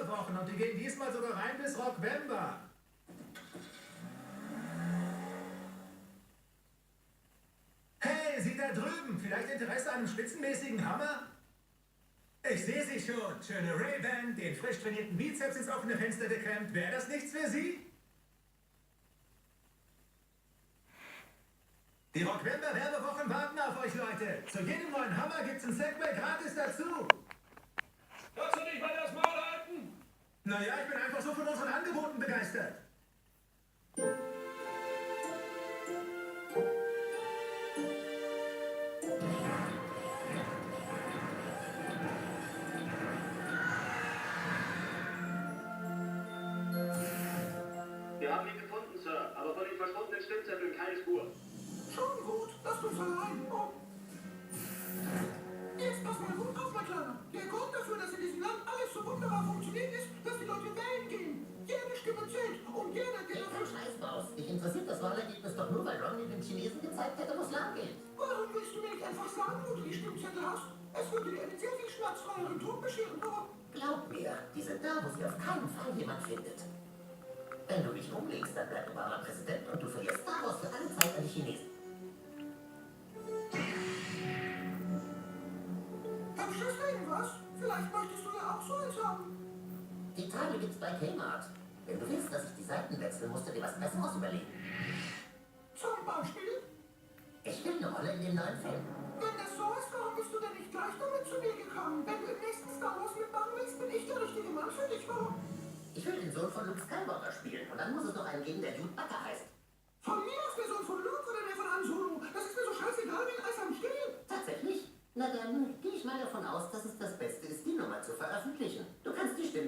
Werbewochen und die gehen diesmal sogar rein bis Rockvember. Hey, Sie da drüben, vielleicht Interesse an einem spitzenmäßigen Hammer? Ich sehe Sie schon. Schöne Ray-Ban, den frisch trainierten Bizeps ins offene Fenster geklemmt. Wäre das nichts für Sie? Die Rockvember Werbewochen warten auf euch, Leute. Zu jedem neuen Hammer gibt's ein Segway gratis dazu. Kannst du nicht mal das Maul halten? Naja, ich bin einfach so von unseren Angeboten begeistert. Wir haben ihn gefunden, Sir, aber von den verschwundenen Stimmzetteln keine Spur. Schon gut, lass uns allein. Oh. Jetzt pass mal gut auf, mein Kleiner. Der Grund dafür, dass in diesem Land alles so wunderbar funktioniert, ist, dass die Leute wählen gehen. Jede Stimme zählt und jeder, der... Ey, Scheißmaus. Dich interessiert das Wahlergebnis doch nur, weil Romney den Chinesen gezeigt hätte, wo es lang geht. Warum willst du mir nicht einfach sagen, wo du die Stimmzettel hast? Es würde dir einen sehr viel schmerzfreieren Tod bescheren, aber... Glaub mir, die sind da, wo sie auf keinen Fall jemand findet. Wenn du dich umlegst, dann bleibt Obama Präsident und du verlierst daraus für alle Zeit an die Chinesen. Hübsches Ding, was? Vielleicht möchtest du ja auch so eins haben. Die Teile gibt's bei Kmart. Wenn du willst, dass ich die Seiten wechsle, musst du dir was Besseres überlegen. Zum Beispiel? Ich will eine Rolle in dem neuen Film. Wenn das so ist, warum bist du denn nicht gleich damit zu mir gekommen? Wenn du im nächsten Star Wars mitmachen willst, bin ich der richtige Mann für dich. Warum? Ich will den Sohn von Luke Skywalker spielen und dann muss es noch einen geben, der Dude Butter heißt. Von mir aus der Sohn von Luke oder der von Han Solo. Das ist mir so scheißegal wie ein Eis am Stiel. Tatsächlich? Na dann gehe ich mal davon aus, dass es das Beste ist, die Nummer zu veröffentlichen. Du kannst die Stimmen